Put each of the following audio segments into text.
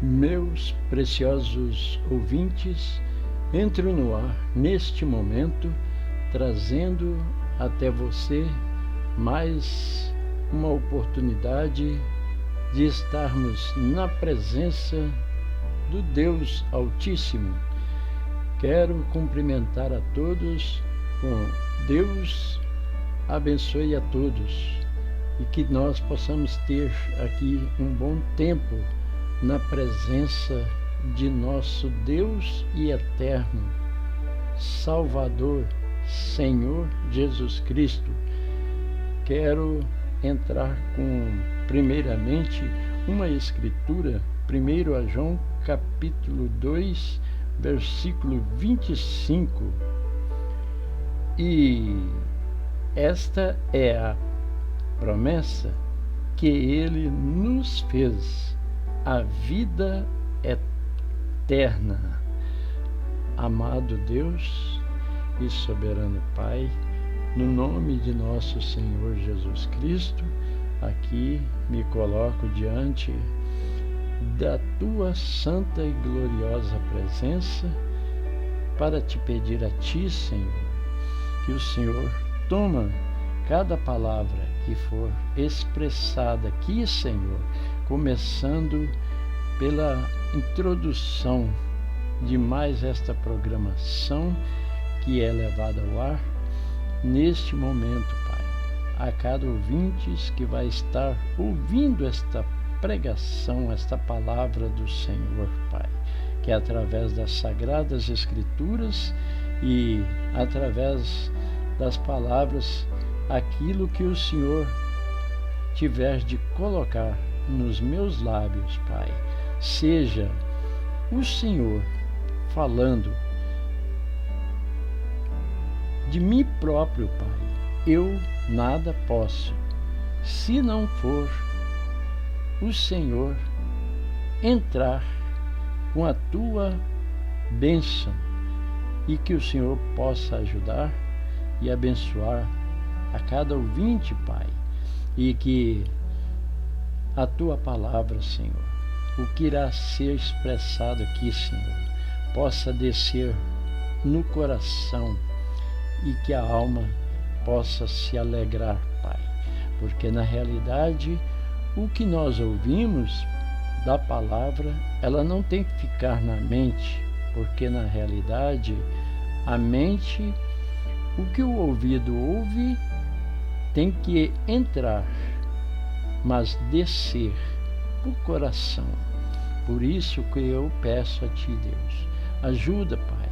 Meus preciosos ouvintes, entro no ar neste momento, trazendo até você mais uma oportunidade de estarmos na presença do Deus Altíssimo. Quero cumprimentar a todos com Deus abençoe a todos e que nós possamos ter aqui um bom tempo na presença de nosso Deus e eterno Salvador, Senhor Jesus Cristo. Quero entrar com, primeiramente, uma escritura, 1 João capítulo 2, versículo 25. E esta é a promessa que ele nos fez, a vida eterna. Amado Deus e soberano Pai, no nome de nosso Senhor Jesus Cristo, aqui me coloco diante da tua santa e gloriosa presença para te pedir a ti, Senhor, que o Senhor toma cada palavra que for expressada aqui, Senhor, começando pela introdução de mais esta programação que é levada ao ar neste momento, Pai. A cada ouvinte que vai estar ouvindo esta pregação, esta palavra do Senhor, Pai, que é através das Sagradas Escrituras e através das palavras, aquilo que o Senhor tiver de colocar nos meus lábios, Pai, seja o Senhor falando de mim próprio, Pai. Eu nada posso, se não for o Senhor entrar com a tua bênção e que o Senhor possa ajudar e abençoar a cada ouvinte, Pai, e que a tua palavra, Senhor, o que irá ser expressado aqui, Senhor, possa descer no coração e que a alma possa se alegrar, Pai, porque na realidade o que nós ouvimos da palavra, ela não tem que ficar na mente, porque na realidade a mente, o que o ouvido ouve, tem que entrar, mas descer o coração. Por isso que eu peço a ti, Deus, ajuda, Pai,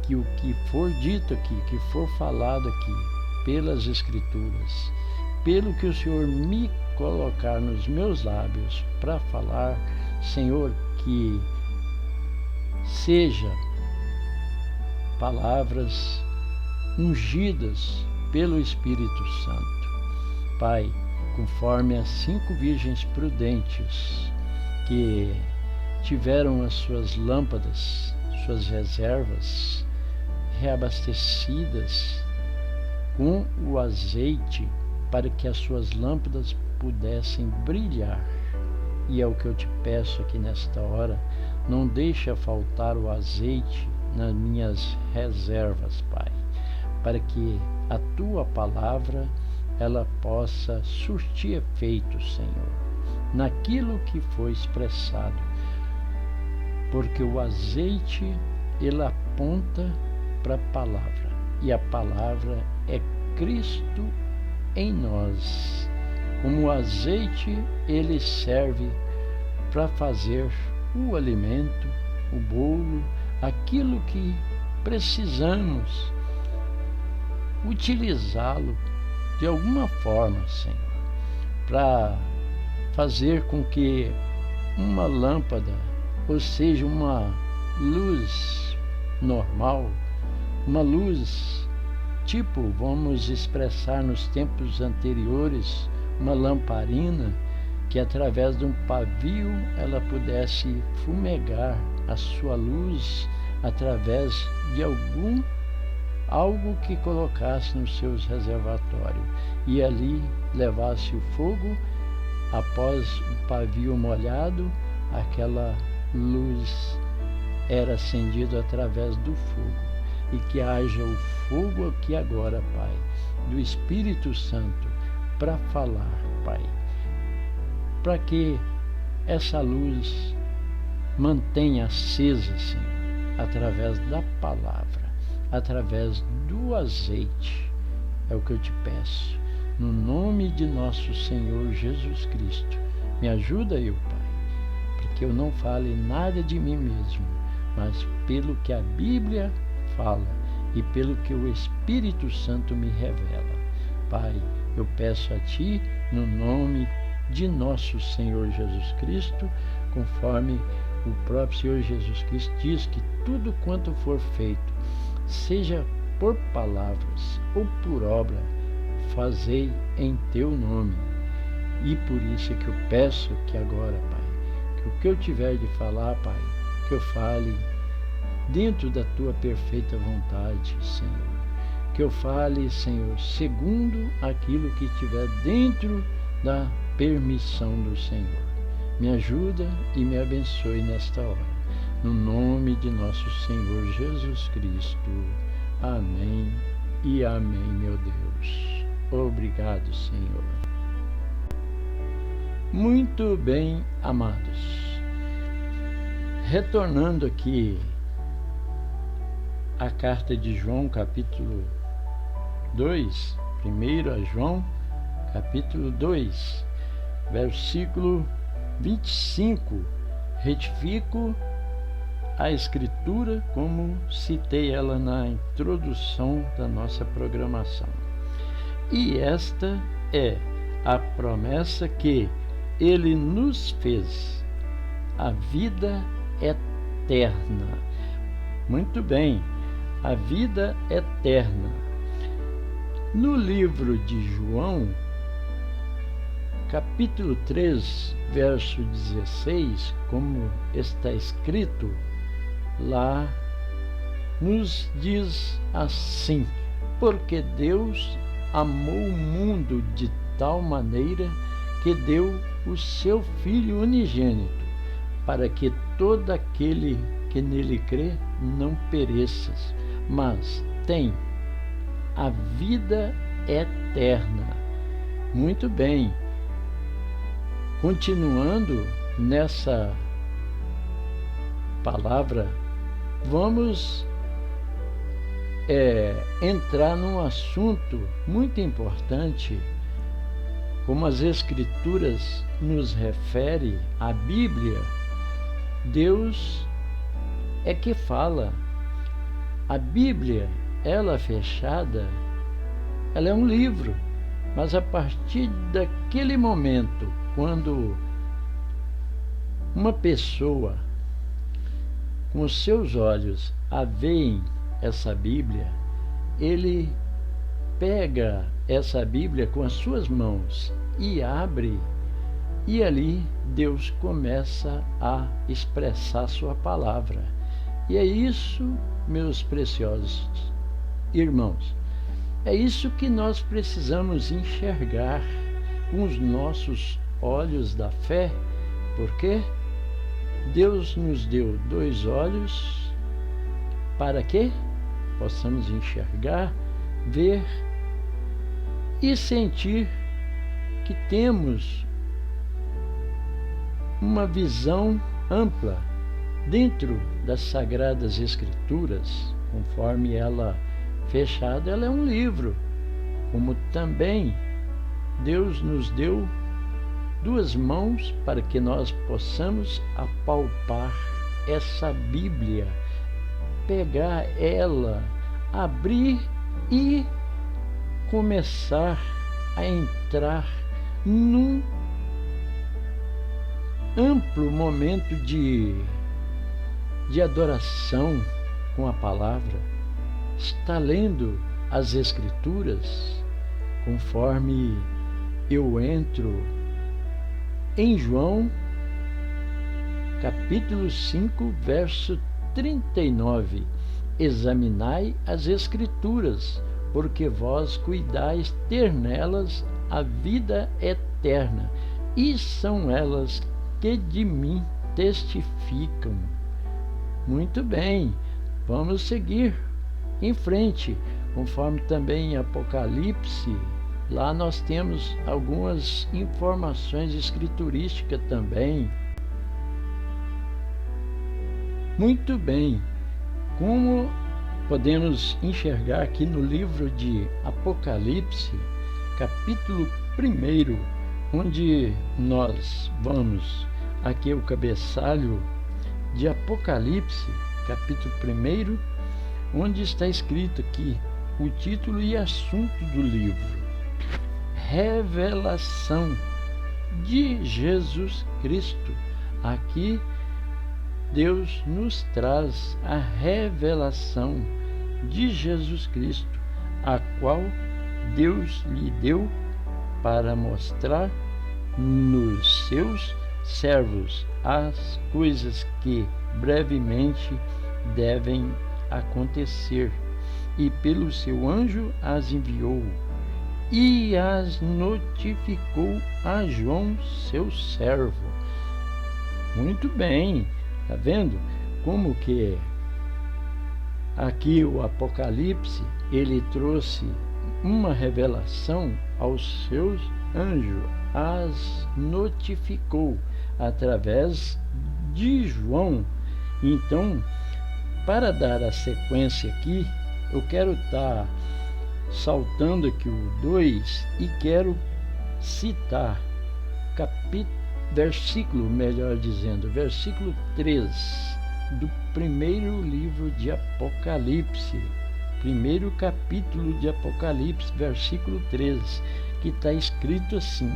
que o que for dito aqui, que for falado aqui, pelas Escrituras, pelo que o Senhor me colocar nos meus lábios para falar, Senhor, que seja palavras ungidas pelo Espírito Santo. Pai, conforme as 5 virgens prudentes que tiveram as suas lâmpadas, suas reservas reabastecidas com o azeite para que as suas lâmpadas pudessem brilhar. E é o que eu te peço aqui nesta hora, não deixa faltar o azeite nas minhas reservas, Pai, para que a tua palavra ela possa surtir efeito, Senhor, naquilo que foi expressado, porque o azeite ele aponta para a palavra e a palavra é Cristo em nós. Como o azeite ele serve para fazer o alimento, o bolo, aquilo que precisamos utilizá-lo de alguma forma, Senhor, para fazer com que uma lâmpada, ou seja, uma luz normal, uma luz tipo, vamos expressar nos tempos anteriores, uma lamparina, que através de um pavio ela pudesse fumegar a sua luz através de algo que colocasse nos seus reservatórios e ali levasse o fogo após o pavio molhado, aquela luz era acendida através do fogo. E que haja o fogo aqui agora, Pai, do Espírito Santo, para falar, Pai, para que essa luz mantenha acesa, Senhor, através da palavra, através do azeite. É o que eu te peço, no nome de nosso Senhor Jesus Cristo. Me ajuda eu, Pai, porque eu não fale nada de mim mesmo, mas pelo que a Bíblia fala e pelo que o Espírito Santo me revela. Pai, eu peço a Ti, no nome de nosso Senhor Jesus Cristo, conforme o próprio Senhor Jesus Cristo diz que tudo quanto for feito, seja por palavras ou por obra, fazei em Teu nome. E por isso é que eu peço que agora, Pai, que o que eu tiver de falar, Pai, que eu fale dentro da Tua perfeita vontade, Senhor. Que eu fale, Senhor, segundo aquilo que estiver dentro da permissão do Senhor. Me ajuda e me abençoe nesta hora. No nome de nosso Senhor Jesus Cristo. Amém e amém, meu Deus. Obrigado, Senhor. Muito bem, amados. Retornando aqui a carta de João, capítulo 2, 1 João, capítulo 2, versículo 25, retifico a escritura como citei ela na introdução da nossa programação. E esta é a promessa que Ele nos fez, a vida eterna. Muito bem, a vida eterna. No livro de João, capítulo 3, verso 16, como está escrito, lá nos diz assim: porque Deus amou o mundo de tal maneira que deu o seu Filho unigênito, para que todo aquele que nele crê não pereça, mas tem a vida eterna. Muito bem. Continuando nessa palavra, vamos entrar num assunto muito importante, como as Escrituras nos refere, a Bíblia. Deus é que fala. A Bíblia, ela fechada, ela é um livro, mas a partir daquele momento, quando uma pessoa com os seus olhos a veem essa Bíblia, ele pega essa Bíblia com as suas mãos e abre, e ali Deus começa a expressar sua palavra. E é isso, meus preciosos irmãos, é isso que nós precisamos enxergar com os nossos olhos da fé, porque Deus nos deu 2 olhos para que possamos enxergar, ver e sentir que temos uma visão ampla dentro das Sagradas Escrituras. Conforme ela fechada, ela é um livro, como também Deus nos deu 2 mãos para que nós possamos apalpar essa Bíblia, pegar ela, abrir e começar a entrar num amplo momento de adoração com a palavra. Está lendo as Escrituras, conforme eu entro em João, capítulo 5, verso 39. Examinai as Escrituras, porque vós cuidais ter nelas a vida eterna, e são elas que de mim testificam. Muito bem, vamos seguir em frente, conforme também em Apocalipse. Lá nós temos algumas informações escriturísticas também. Muito bem, como podemos enxergar aqui no livro de Apocalipse, capítulo 1, onde nós vamos, aqui é o cabeçalho de Apocalipse, capítulo 1, onde está escrito aqui o título e assunto do livro: Revelação de Jesus Cristo. Aqui Deus nos traz a revelação de Jesus Cristo, a qual Deus lhe deu para mostrar nos seus servos as coisas que brevemente devem acontecer, e pelo seu anjo as enviou e as notificou a João, seu servo. Muito bem, tá vendo como que aqui o Apocalipse ele trouxe uma revelação aos seus anjos, as notificou através de João. Então, para dar a sequência aqui, eu quero estar saltando aqui o 2 e quero citar versículo 3 do primeiro livro de Apocalipse, primeiro capítulo de Apocalipse, versículo 3, que está escrito assim: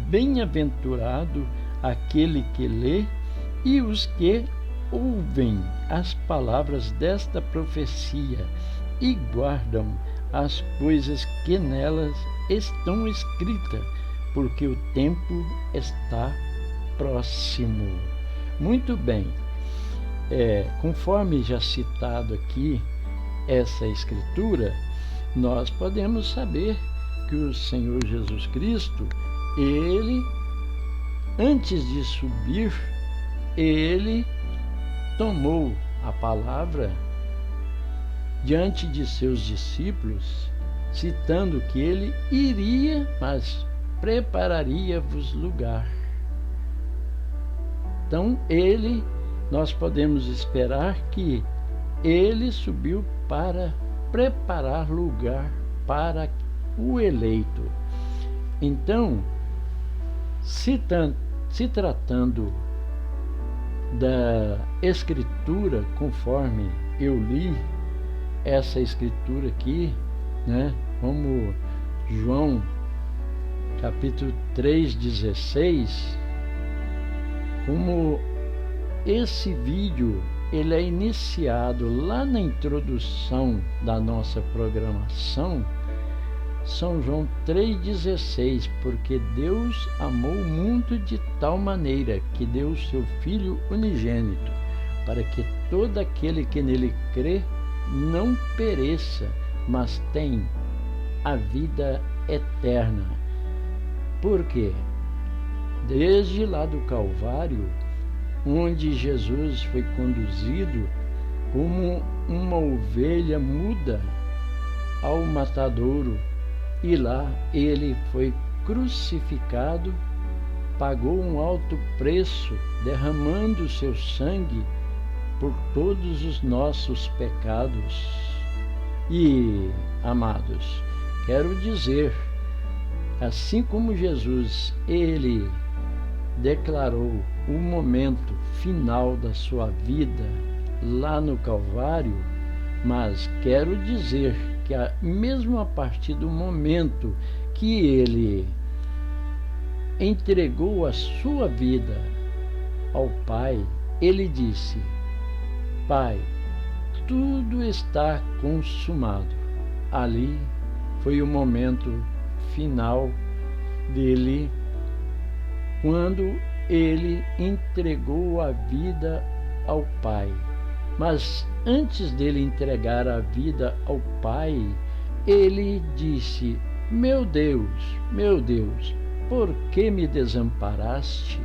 Bem-aventurado aquele que lê e os que ouvem as palavras desta profecia e guardam as coisas que nelas estão escritas, porque o tempo está próximo. Muito bem, conforme já citado aqui essa escritura, nós podemos saber que o Senhor Jesus Cristo, ele, antes de subir, ele tomou a palavra diante de seus discípulos, citando que ele iria, mas prepararia-vos lugar. Então, nós podemos esperar que ele subiu para preparar lugar para o eleito. Então, se tratando da escritura, conforme eu li essa escritura aqui, né, como João capítulo 3:16, como esse vídeo ele é iniciado lá na introdução da nossa programação, São João 3,16, porque Deus amou o mundo de tal maneira que deu o seu Filho unigênito, para que todo aquele que nele crê não pereça, mas tenha a vida eterna. Por quê? Desde lá do Calvário, onde Jesus foi conduzido como uma ovelha muda ao matadouro, e lá ele foi crucificado, pagou um alto preço, derramando seu sangue por todos os nossos pecados. E, amados, quero dizer, assim como Jesus, ele declarou o momento final da sua vida lá no Calvário, mas quero dizer que mesmo a partir do momento que ele entregou a sua vida ao Pai, ele disse: Pai, tudo está consumado. Ali foi o momento final dele, quando ele entregou a vida ao Pai. Mas antes dele entregar a vida ao Pai, ele disse: meu Deus, por que me desamparaste?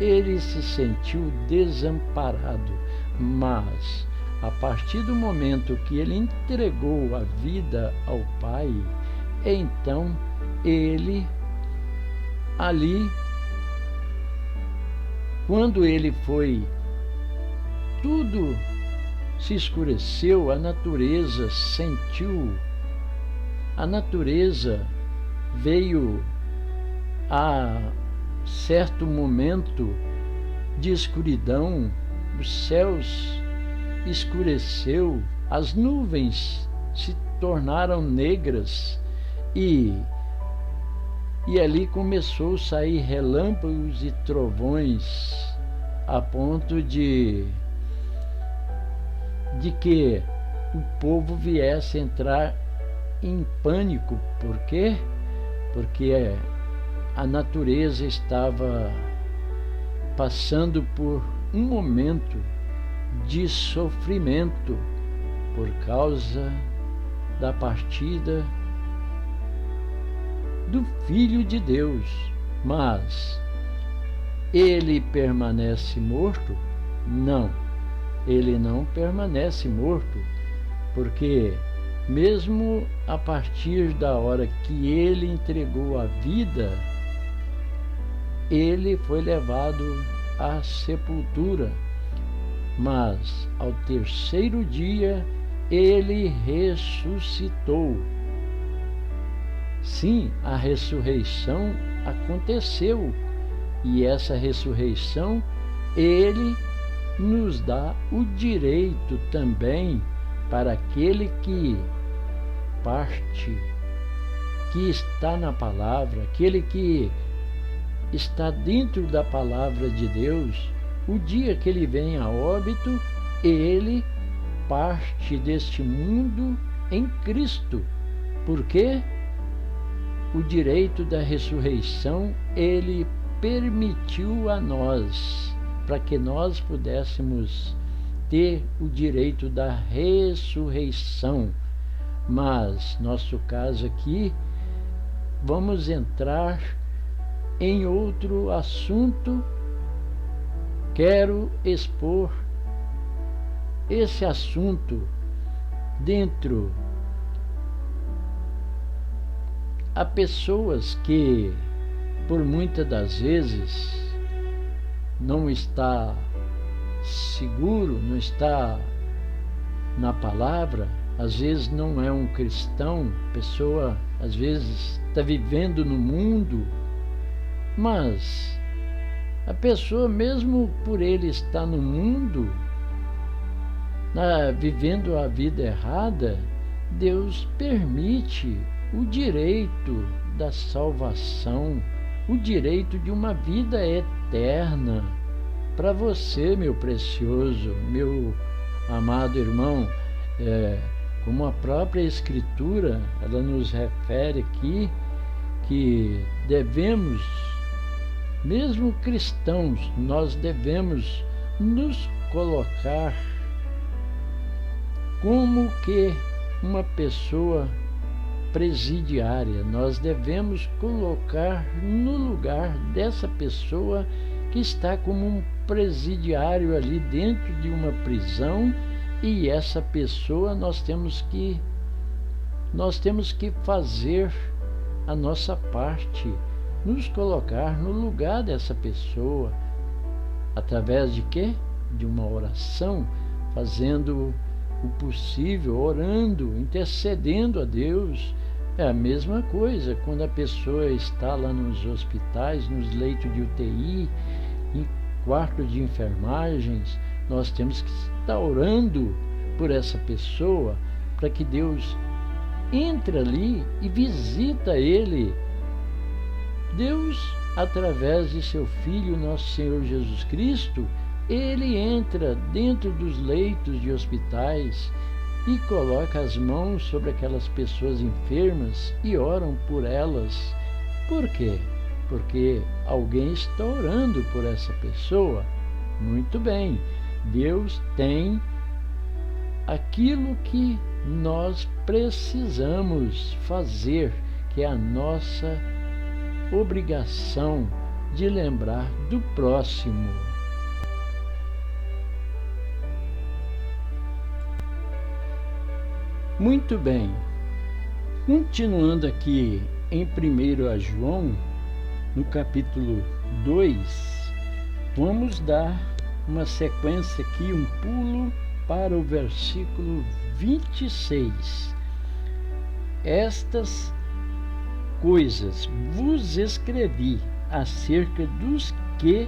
ele se sentiu desamparado, mas a partir do momento que ele entregou a vida ao Pai, então ele ali, quando ele foi, tudo se escureceu, a natureza sentiu, a natureza veio a certo momento de escuridão, os céus escureceu, as nuvens se tornaram negras e ali começou a sair relâmpagos e trovões, a ponto de que o povo viesse entrar em pânico. Por quê? Porque a natureza estava passando por um momento de sofrimento por causa da partida do Filho de Deus. Mas ele permanece morto? Não, ele não permanece morto, porque mesmo a partir da hora que ele entregou a vida, ele foi levado à sepultura, mas ao terceiro dia ele ressuscitou. Sim, a ressurreição aconteceu, e essa ressurreição ele nos dá o direito também para aquele que parte, que está na palavra, aquele que está dentro da palavra de Deus. O dia que ele vem a óbito, ele parte deste mundo em Cristo. Por quê? O direito da ressurreição ele permitiu a nós, para que nós pudéssemos ter o direito da ressurreição. Mas nosso caso aqui, vamos entrar em outro assunto. Quero expor esse assunto dentro a pessoas que, por muitas das vezes, não está seguro, não está na palavra, às vezes não é um cristão, pessoa às vezes está vivendo no mundo, mas a pessoa, mesmo por ele estar no mundo, vivendo a vida errada, Deus permite o direito da salvação, o direito de uma vida eterna para você, meu precioso, meu amado irmão. Como a própria Escritura, ela nos refere aqui que devemos, mesmo cristãos, nós devemos nos colocar como que uma pessoa presidiária. Nós devemos colocar no lugar dessa pessoa que está como um presidiário ali dentro de uma prisão, e essa pessoa nós temos que fazer a nossa parte, nos colocar no lugar dessa pessoa, através de quê? De uma oração, fazendo o possível, orando, intercedendo a Deus. É a mesma coisa quando a pessoa está lá nos hospitais, nos leitos de UTI, em quarto de enfermagens. Nós temos que estar orando por essa pessoa, para que Deus entre ali e visita ele. Deus, através de seu Filho, nosso Senhor Jesus Cristo, ele entra dentro dos leitos de hospitais e coloca as mãos sobre aquelas pessoas enfermas e oram por elas. Por quê? Porque alguém está orando por essa pessoa. Muito bem, Deus tem aquilo que nós precisamos fazer, que é a nossa obrigação, de lembrar do próximo. Muito bem, continuando aqui em 1 João, no capítulo 2, vamos dar uma sequência aqui, um pulo para o versículo 26. Estas coisas vos escrevi acerca dos que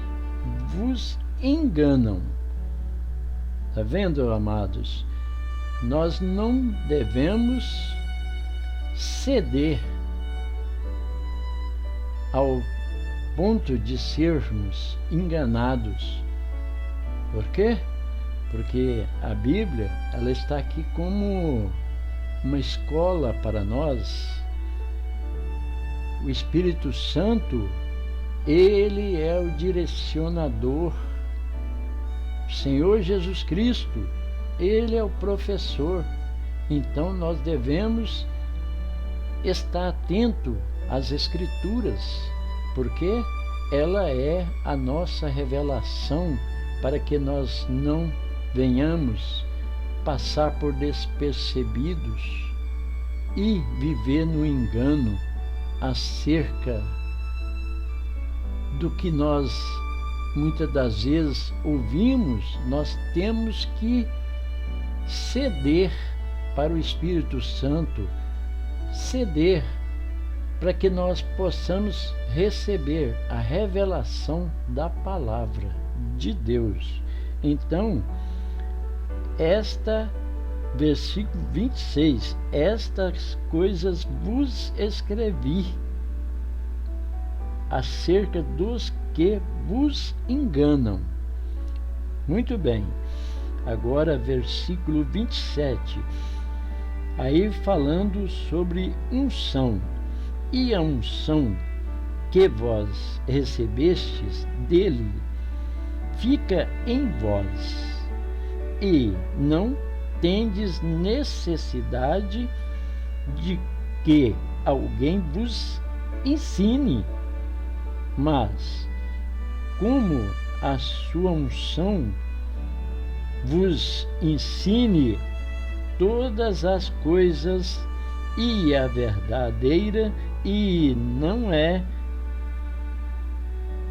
vos enganam. Está vendo, amados? Nós não devemos ceder ao ponto de sermos enganados. Por quê? Porque a Bíblia, ela está aqui como uma escola para nós. O Espírito Santo, ele é o direcionador. O Senhor Jesus Cristo, ele é o professor. Então nós devemos estar atento às Escrituras, porque ela é a nossa revelação para que nós não venhamos passar por despercebidos e viver no engano acerca do que nós muitas das vezes ouvimos. Nós temos que ceder para o Espírito Santo, ceder para que nós possamos receber a revelação da palavra de Deus. Então, versículo 26, estas coisas vos escrevi acerca dos que vos enganam. Muito bem. Agora, versículo 27, aí falando sobre unção. E a unção que vós recebestes dele fica em vós, e não tendes necessidade de que alguém vos ensine, mas como a sua unção vos ensine todas as coisas, e a verdadeira, e não é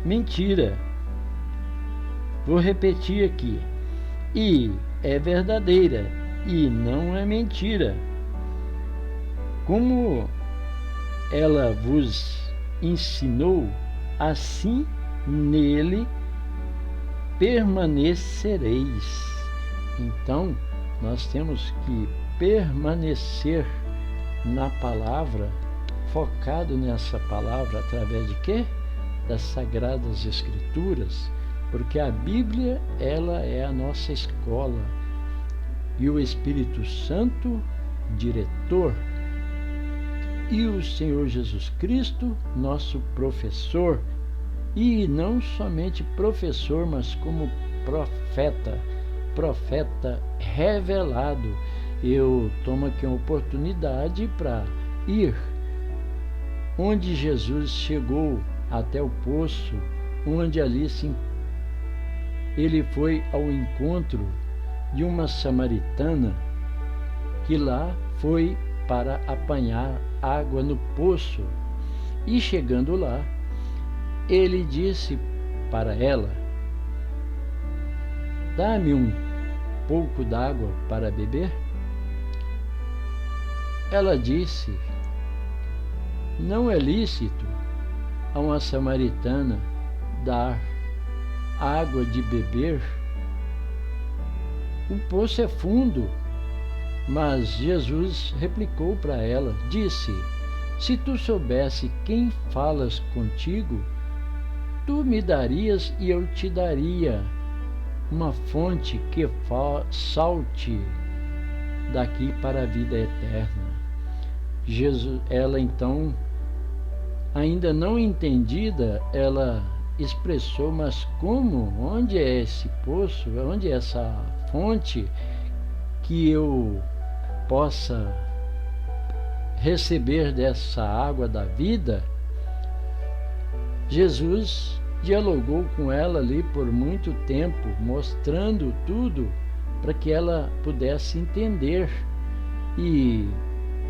mentira. Vou repetir aqui. E é verdadeira, e não é mentira. Como ela vos ensinou, assim nele permanecereis. Então, nós temos que permanecer na palavra, focado nessa palavra, através de quê? Das Sagradas Escrituras, porque a Bíblia, ela é a nossa escola, e o Espírito Santo, diretor, e o Senhor Jesus Cristo, nosso professor, e não somente professor, mas como profeta revelado. Eu tomo aqui uma oportunidade para ir onde Jesus chegou, até o poço, onde ali ele foi ao encontro de uma samaritana que lá foi para apanhar água no poço. E chegando lá, ele disse para ela: dá-me um pouco d'água para beber. Ela disse: não é lícito a uma samaritana dar água de beber. O poço é fundo. Mas Jesus replicou para ela, disse: se tu soubesse quem falas contigo, tu me darias e eu te daria uma fonte que salte daqui para a vida eterna. Ela então, ainda não entendida, ela expressou: mas como? Onde é esse poço? Onde é essa fonte que eu possa receber dessa água da vida? Jesus dialogou com ela ali por muito tempo, mostrando tudo para que ela pudesse entender. E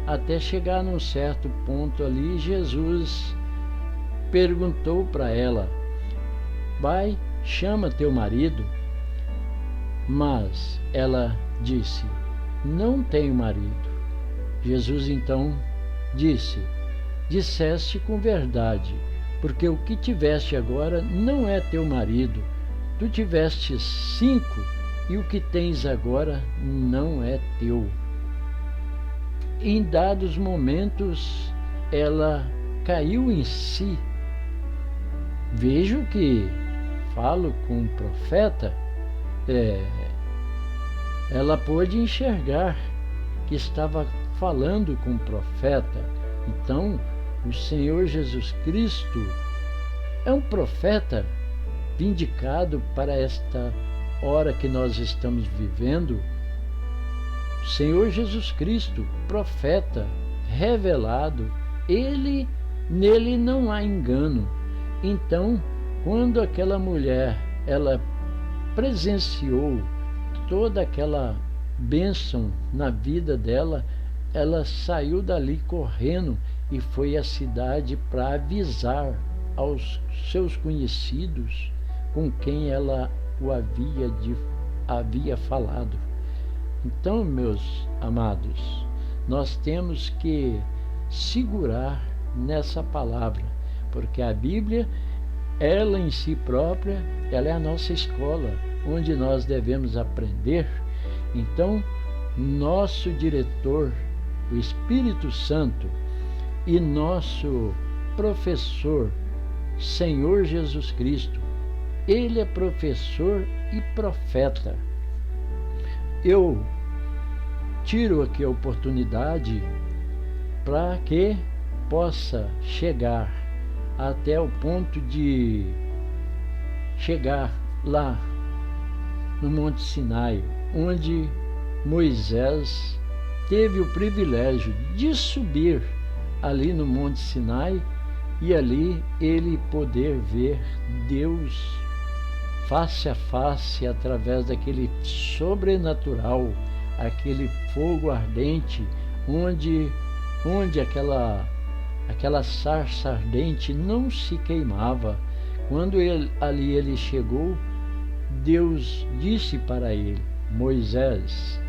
até chegar num certo ponto ali, Jesus perguntou para ela: vai, chama teu marido. Mas ela disse: não tenho marido. Jesus então disse: disseste com verdade, porque o que tiveste agora não é teu marido. Tu tiveste 5, e o que tens agora não é teu. Em dados momentos, ela caiu em si. Vejo que falo com o profeta, ela pôde enxergar que estava falando com o profeta. Então, o Senhor Jesus Cristo é um profeta vindicado para esta hora que nós estamos vivendo. O Senhor Jesus Cristo, profeta, revelado, nele não há engano. Então, quando aquela mulher, ela presenciou toda aquela bênção na vida dela, ela saiu dali correndo e foi à cidade para avisar aos seus conhecidos com quem ela o havia falado. Então, meus amados, nós temos que segurar nessa palavra, porque a Bíblia, ela em si própria, ela é a nossa escola, onde nós devemos aprender. Então, nosso diretor, o Espírito Santo, e nosso professor, Senhor Jesus Cristo, ele é professor e profeta. Eu tiro aqui a oportunidade para que possa chegar até o ponto de chegar lá no Monte Sinai, onde Moisés teve o privilégio de subir ali no Monte Sinai e ali ele poder ver Deus face a face, através daquele sobrenatural, aquele fogo ardente, onde aquela sarça ardente não se queimava. Quando ele chegou, Deus disse para ele: Moisés,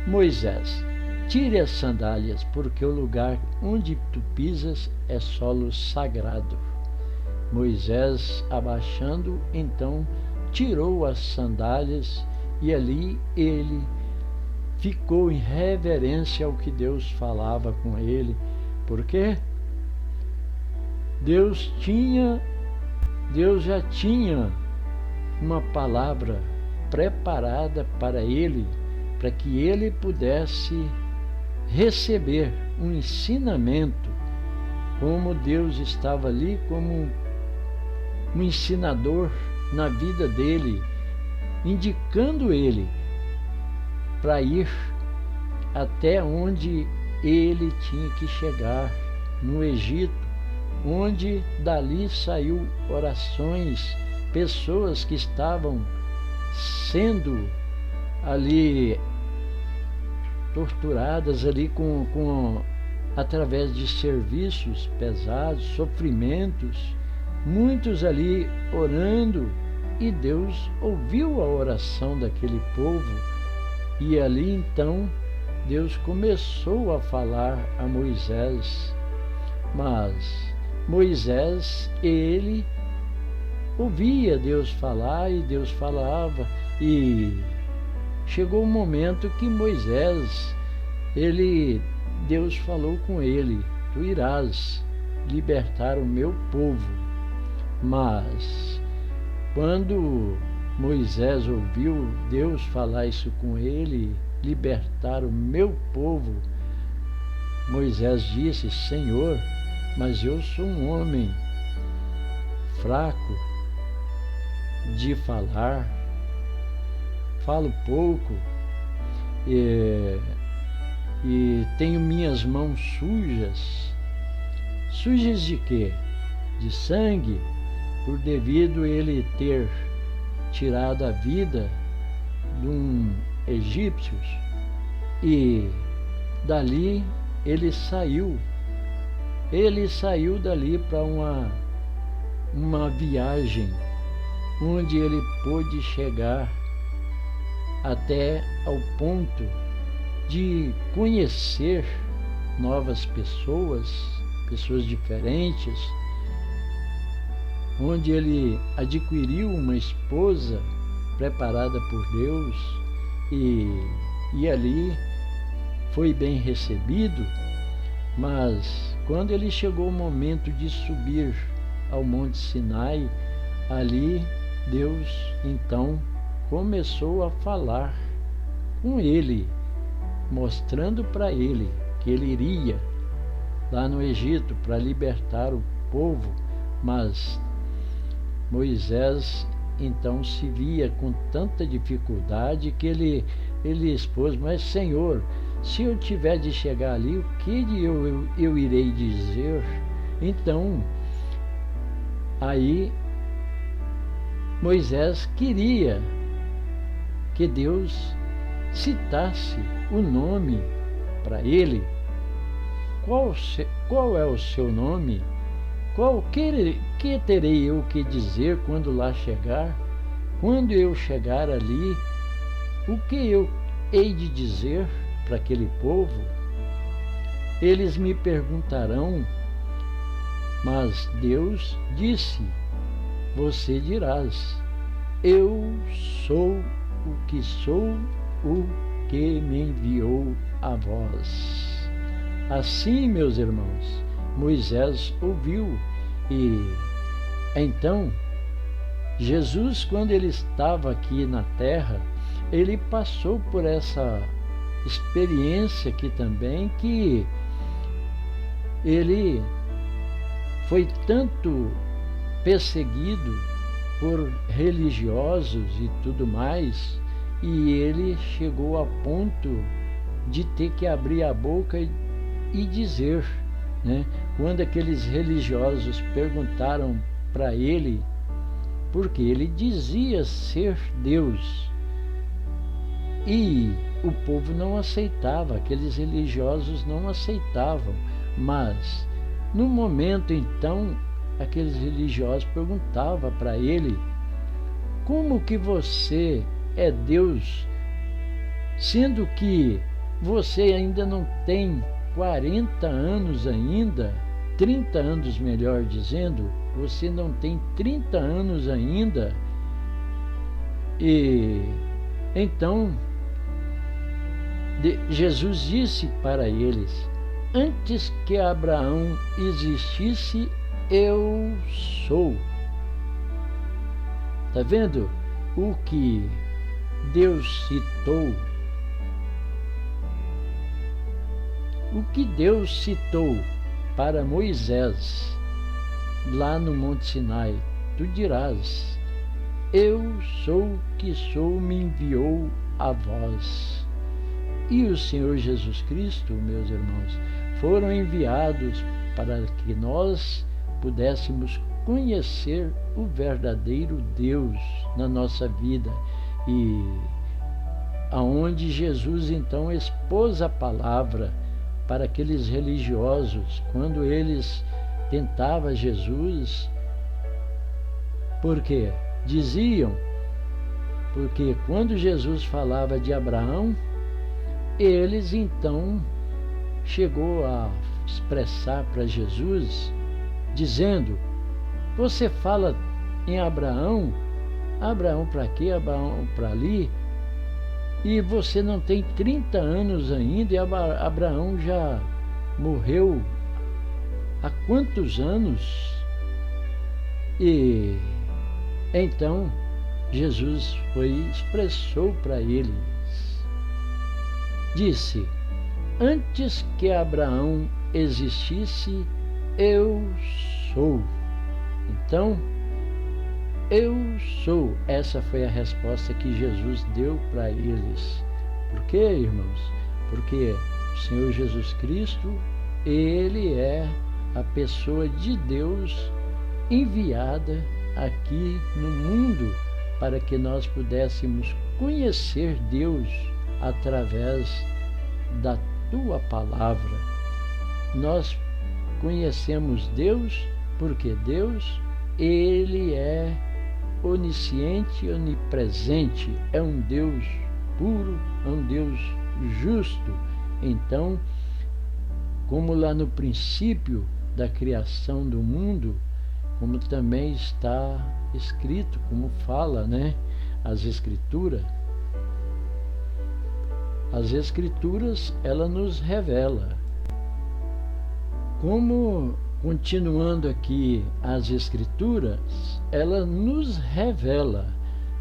Moisés, tire as sandálias, porque o lugar onde tu pisas é solo sagrado. Moisés, abaixando, então tirou as sandálias e ali ele ficou em reverência ao que Deus falava com ele, porque Deus já tinha uma palavra preparada para ele, para que ele pudesse receber um ensinamento, como Deus estava ali como um ensinador na vida dele, indicando ele para ir até onde ele tinha que chegar, no Egito, onde dali saiu orações, pessoas que estavam sendo ali torturadas ali através de serviços pesados, sofrimentos, muitos ali orando, e Deus ouviu a oração daquele povo, e ali então Deus começou a falar a Moisés. Mas Moisés, ele ouvia Deus falar e Deus falava, e chegou um momento que Moisés, Deus falou com ele: tu irás libertar o meu povo. Mas quando Moisés ouviu Deus falar isso com ele, libertar o meu povo, Moisés disse: Senhor, mas eu sou um homem fraco de falar, falo pouco, e tenho minhas mãos sujas. Sujas de quê? De sangue? por devido ele ter tirado a vida de um egípcio, e dali ele saiu dali para uma viagem onde ele pôde chegar até ao ponto de conhecer novas pessoas diferentes, onde ele adquiriu uma esposa preparada por Deus, e ali foi bem recebido. Mas quando ele chegou o momento de subir ao Monte Sinai, ali Deus então começou a falar com ele, mostrando para ele que ele iria lá no Egito para libertar o povo. Mas Moisés então se via com tanta dificuldade que ele expôs: mas Senhor, se eu tiver de chegar ali, o que eu irei dizer? Então, aí Moisés queria que Deus citasse o nome para ele. Qual é o seu nome? Que terei eu que dizer quando lá chegar? Quando eu chegar ali, o que eu hei de dizer para aquele povo? Eles me perguntarão, mas Deus disse: você dirás, eu sou o que me enviou a vós. Assim, meus irmãos, Moisés ouviu. E então Jesus, quando ele estava aqui na terra, ele passou por essa experiência aqui também, que ele foi tanto perseguido por religiosos e tudo mais, e ele chegou a ponto de ter que abrir a boca e dizer, né? Quando aqueles religiosos perguntaram para ele, porque ele dizia ser Deus, e o povo não aceitava, aqueles religiosos não aceitavam. Mas no momento então, aqueles religiosos perguntavam para ele: como que você é Deus, sendo que você ainda não tem 40 anos ainda, 30 anos melhor dizendo, você não tem 30 anos ainda? E então Jesus disse para eles: antes que Abraão existisse, eu sou. Está vendo o que Deus citou? O que Deus citou para Moisés lá no Monte Sinai: tu dirás, eu sou que sou, me enviou a vós. E o Senhor Jesus Cristo, meus irmãos, foram enviados para que nós pudéssemos conhecer o verdadeiro Deus na nossa vida, e aonde Jesus então expôs a palavra para aqueles religiosos, quando eles tentavam Jesus, porque diziam, porque quando Jesus falava de Abraão, eles então chegou a expressar para Jesus, dizendo: você fala em Abraão para quê? Abraão para ali? E você não tem 30 anos ainda, e Abraão já morreu há quantos anos? E então Jesus expressou para eles, disse: antes que Abraão existisse, eu sou. Então, eu sou. Essa foi a resposta que Jesus deu para eles. Por quê, irmãos? Porque o Senhor Jesus Cristo, ele é a pessoa de Deus enviada aqui no mundo para que nós pudéssemos conhecer Deus através da tua palavra. Nós conhecemos Deus porque Deus, ele é onisciente, onipresente, é um Deus puro, é um Deus justo. Então, como lá no princípio da criação do mundo, como também está escrito, como fala, né, as Escrituras, ela nos revela. Como, continuando aqui as Escrituras, ela nos revela,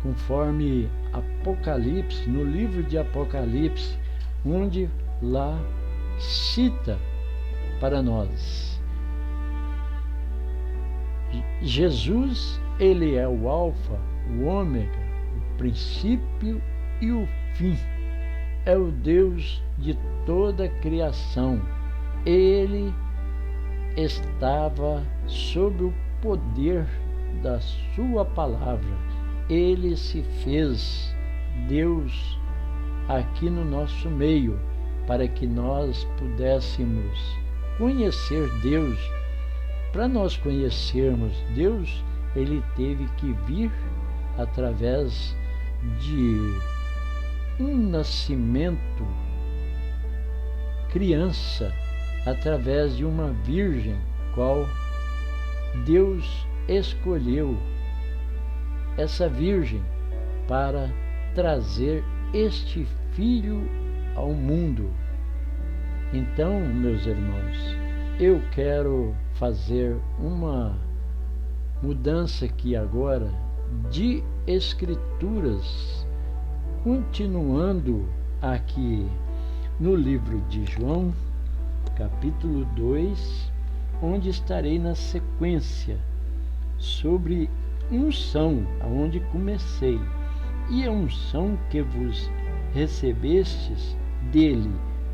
conforme Apocalipse, no livro de Apocalipse, onde lá cita para nós: Jesus, ele é o alfa, o ômega, o princípio e o fim. É o Deus de toda a criação. Ele estava sob o poder da sua palavra. Ele se fez Deus aqui no nosso meio, para que nós pudéssemos conhecer Deus. Para nós conhecermos Deus, ele teve que vir através de um nascimento criança, através de uma virgem, qual Deus escolheu essa virgem para trazer este filho ao mundo. Então, meus irmãos, eu quero fazer uma mudança aqui agora de escrituras, continuando aqui no livro de João, capítulo 2, onde estarei na sequência sobre unção, aonde comecei. E a unção que vos recebestes dele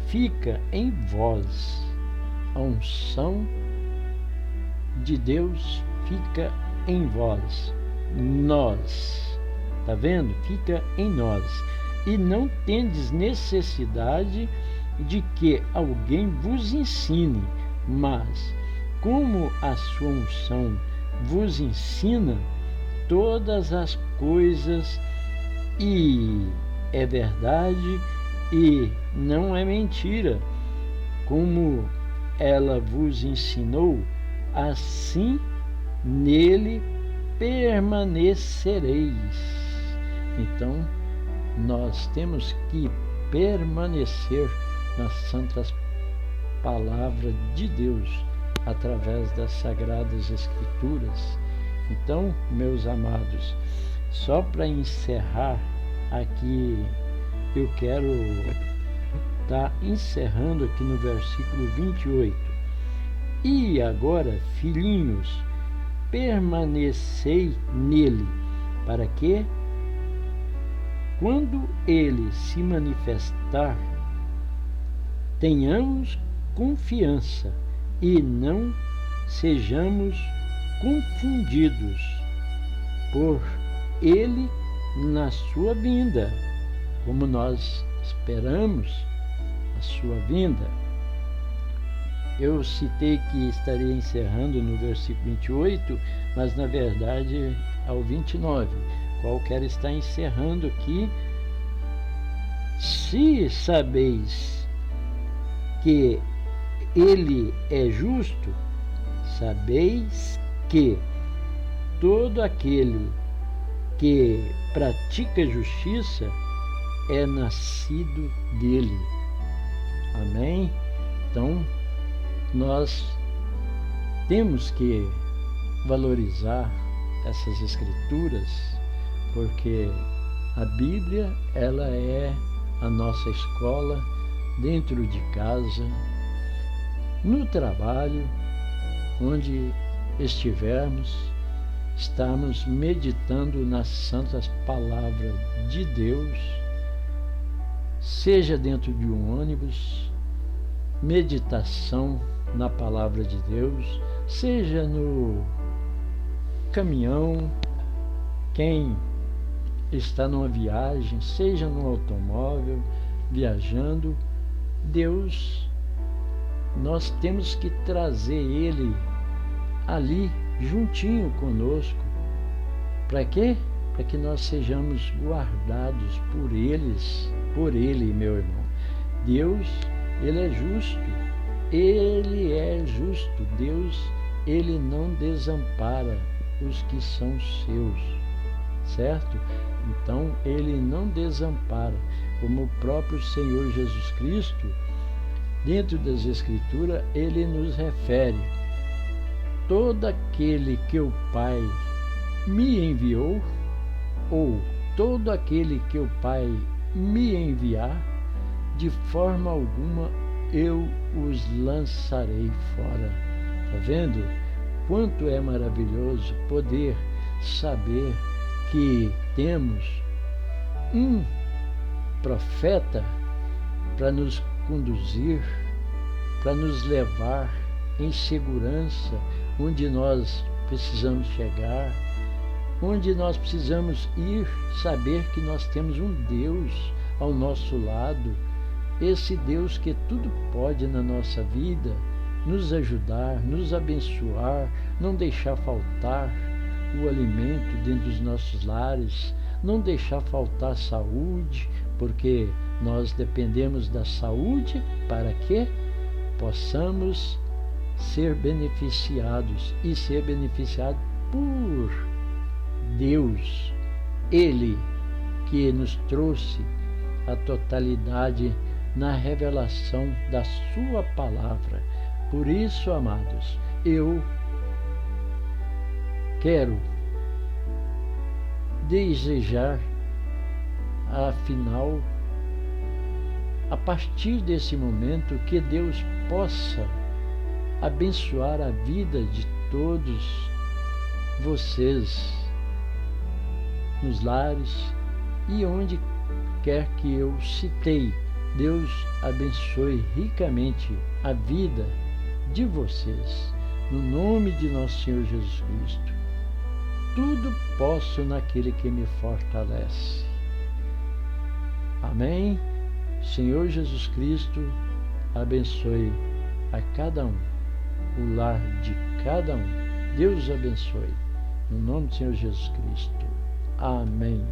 fica em vós. A unção de Deus fica em vós. Nós, tá vendo? Fica em nós. E não tendes necessidade de que alguém vos ensine, mas como a sua unção vos ensina todas as coisas, e é verdade e não é mentira, como ela vos ensinou, assim nele permanecereis. Então, nós temos que permanecer nas santas palavras de Deus, através das sagradas Escrituras. Então, meus amados, só para encerrar aqui, eu quero estar encerrando aqui no versículo 28. E agora, filhinhos, permanecei nele, para que, quando ele se manifestar, tenhamos confiança e não sejamos confundidos por ele na sua vinda, como nós esperamos a sua vinda. Eu citei que estaria encerrando no versículo 28, mas na verdade ao 29, qual quero estar encerrando aqui. Se sabeis que ele é justo, sabeis que todo aquele que pratica justiça é nascido dele. Amém? Então, nós temos que valorizar essas escrituras, porque a Bíblia, ela é a nossa escola dentro de casa, no trabalho, onde estivermos, estamos meditando nas santas palavras de Deus, seja dentro de um ônibus, meditação na palavra de Deus, seja no caminhão, quem está numa viagem, seja num automóvel, viajando, Deus, nós temos que trazer Ele ali, juntinho conosco. Para quê? Para que nós sejamos guardados por Ele, meu irmão. Deus, Ele é justo. Ele é justo. Deus, Ele não desampara os que são seus, certo? Então, Ele não desampara, como o próprio Senhor Jesus Cristo, dentro das Escrituras, Ele nos refere: todo aquele que o Pai me enviou, ou todo aquele que o Pai me enviar, de forma alguma eu os lançarei fora. Está vendo? Quanto é maravilhoso poder saber que temos um profeta para nos conduzir, para nos levar em segurança onde nós precisamos chegar, onde nós precisamos ir, saber que nós temos um Deus ao nosso lado, esse Deus que tudo pode na nossa vida, nos ajudar, nos abençoar, não deixar faltar o alimento dentro dos nossos lares, não deixar faltar saúde, porque nós dependemos da saúde para que possamos ser beneficiados e ser beneficiados por Deus, Ele que nos trouxe a totalidade na revelação da sua palavra. Por isso, amados, eu quero desejar, afinal, a partir desse momento, que Deus possa abençoar a vida de todos vocês nos lares e onde quer que eu citei. Deus abençoe ricamente a vida de vocês, no nome de nosso Senhor Jesus Cristo. Tudo posso naquele que me fortalece. Amém? Senhor Jesus Cristo abençoe a cada um, o lar de cada um. Deus abençoe. No nome do Senhor Jesus Cristo. Amém.